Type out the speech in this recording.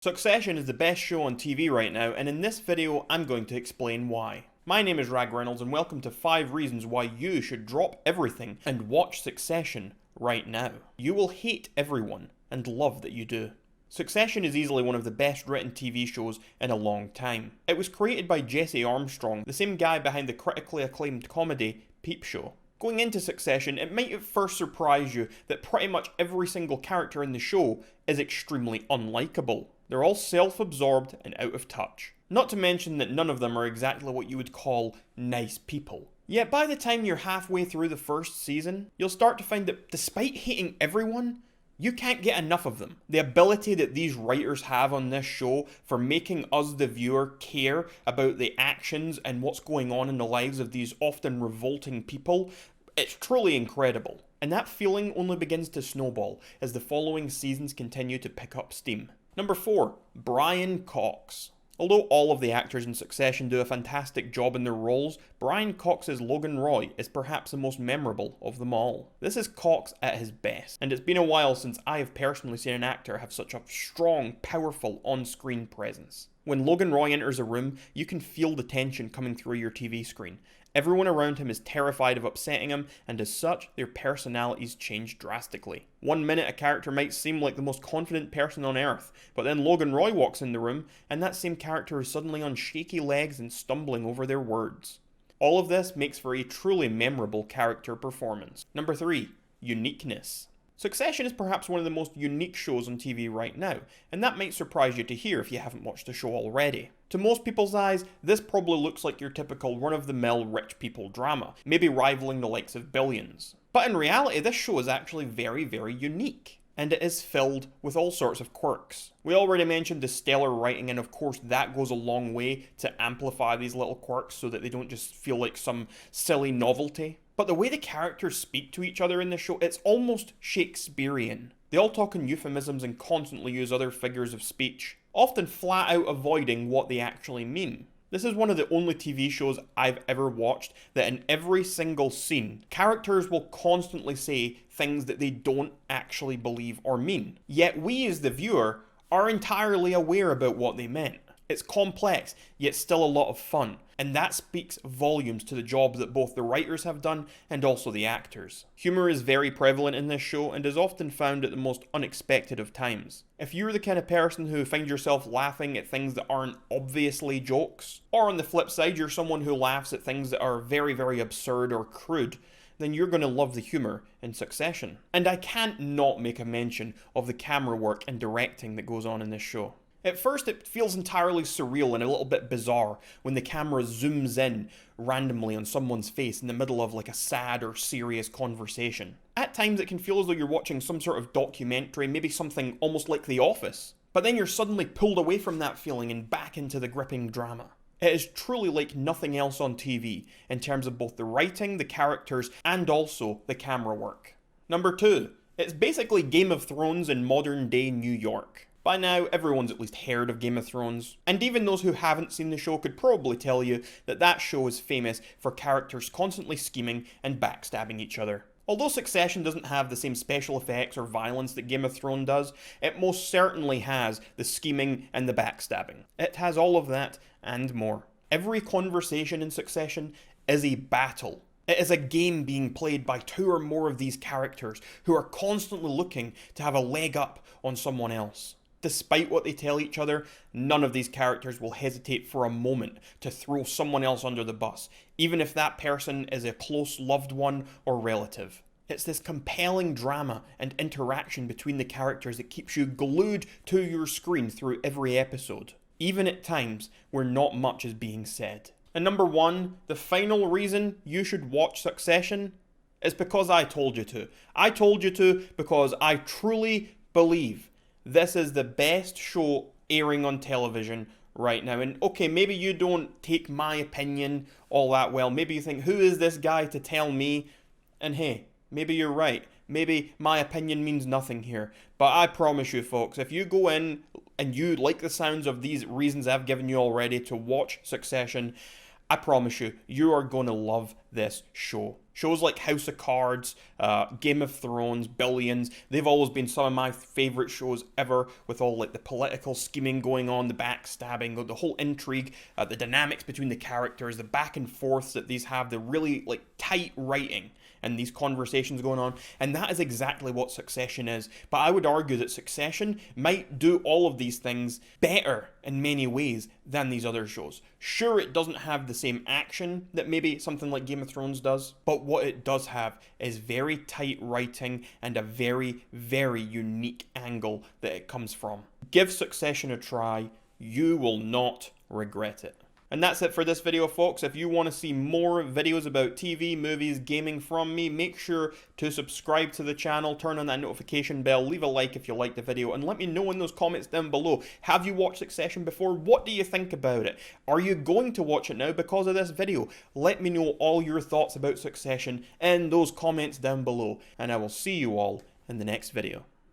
Succession is the best show on TV right now, and in this video I'm going to explain why. My name is Rag Reynolds and welcome to 5 reasons why you should drop everything and watch Succession right now. You will hate everyone and love that you do. Succession is easily one of the best written TV shows in a long time. It was created by Jesse Armstrong, the same guy behind the critically acclaimed comedy Peep Show. Going into Succession, it might at first surprise you that pretty much every single character in the show is extremely unlikable. They're all self-absorbed and out of touch. Not to mention that none of them are exactly what you would call nice people. Yet by the time you're halfway through the first season, you'll start to find that despite hating everyone, you can't get enough of them. The ability that these writers have on this show for making us, the viewer, care about the actions and what's going on in the lives of these often revolting people, it's truly incredible. And that feeling only begins to snowball as the following seasons continue to pick up steam. Number 4, Brian Cox. Although all of the actors in Succession do a fantastic job in their roles, Brian Cox's Logan Roy is perhaps the most memorable of them all. This is Cox at his best, and it's been a while since I have personally seen an actor have such a strong, powerful on-screen presence. When Logan Roy enters a room, you can feel the tension coming through your TV screen. Everyone around him is terrified of upsetting him, and as such, their personalities change drastically. One minute a character might seem like the most confident person on earth, but then Logan Roy walks in the room, and that same character is suddenly on shaky legs and stumbling over their words. All of this makes for a truly memorable character performance. Number 3, Uniqueness. Succession is perhaps one of the most unique shows on TV right now, and that might surprise you to hear if you haven't watched the show already. To most people's eyes, this probably looks like your typical run-of-the-mill rich people drama, maybe rivaling the likes of Billions. But in reality, this show is actually very, very unique, and it is filled with all sorts of quirks. We already mentioned the stellar writing, and of course that goes a long way to amplify these little quirks so that they don't just feel like some silly novelty. But the way the characters speak to each other in the show, it's almost Shakespearean. They all talk in euphemisms and constantly use other figures of speech, often flat out avoiding what they actually mean. This is one of the only TV shows I've ever watched that in every single scene, characters will constantly say things that they don't actually believe or mean. Yet we as the viewer are entirely aware about what they meant. It's complex, yet still a lot of fun, and that speaks volumes to the job that both the writers have done and also the actors. Humour is very prevalent in this show and is often found at the most unexpected of times. If you're the kind of person who finds yourself laughing at things that aren't obviously jokes, or on the flip side you're someone who laughs at things that are very, very absurd or crude, then you're going to love the humour in Succession. And I can't not make a mention of the camera work and directing that goes on in this show. At first it feels entirely surreal and a little bit bizarre when the camera zooms in randomly on someone's face in the middle of like a sad or serious conversation. At times it can feel as though you're watching some sort of documentary, maybe something almost like The Office. But then you're suddenly pulled away from that feeling and back into the gripping drama. It is truly like nothing else on TV in terms of both the writing, the characters, and also the camera work. Number 2, it's basically Game of Thrones in modern day New York. By now, everyone's at least heard of Game of Thrones, and even those who haven't seen the show could probably tell you that that show is famous for characters constantly scheming and backstabbing each other. Although Succession doesn't have the same special effects or violence that Game of Thrones does, it most certainly has the scheming and the backstabbing. It has all of that and more. Every conversation in Succession is a battle. It is a game being played by 2 or more of these characters who are constantly looking to have a leg up on someone else. Despite what they tell each other, none of these characters will hesitate for a moment to throw someone else under the bus, even if that person is a close loved one or relative. It's this compelling drama and interaction between the characters that keeps you glued to your screen through every episode, even at times where not much is being said. And number 1, the final reason you should watch Succession is because I told you to. I told you to because I truly believe this is the best show airing on television right now. And okay, maybe you don't take my opinion all that well. Maybe you think, who is this guy to tell me? And hey, maybe you're right. Maybe my opinion means nothing here. But I promise you folks, if you go in and you like the sounds of these reasons I've given you already to watch Succession, I promise you, you are going to love this show. Shows like House of Cards, Game of Thrones, Billions, they've always been some of my favourite shows ever, with all like the political scheming going on, the backstabbing, the whole intrigue, the dynamics between the characters, the back and forths that these have, the really like tight writing and these conversations going on, and that is exactly what Succession is. But I would argue that Succession might do all of these things better in many ways than these other shows. Sure, it doesn't have the same action that maybe something like Game of Thrones does, but what it does have is very tight writing and a very, very unique angle that it comes from. Give Succession a try, you will not regret it. And that's it for this video, folks. If you want to see more videos about TV, movies, gaming from me, make sure to subscribe to the channel, turn on that notification bell, leave a like if you liked the video, and let me know in those comments down below. Have you watched Succession before? What do you think about it? Are you going to watch it now because of this video? Let me know all your thoughts about Succession in those comments down below, and I will see you all in the next video.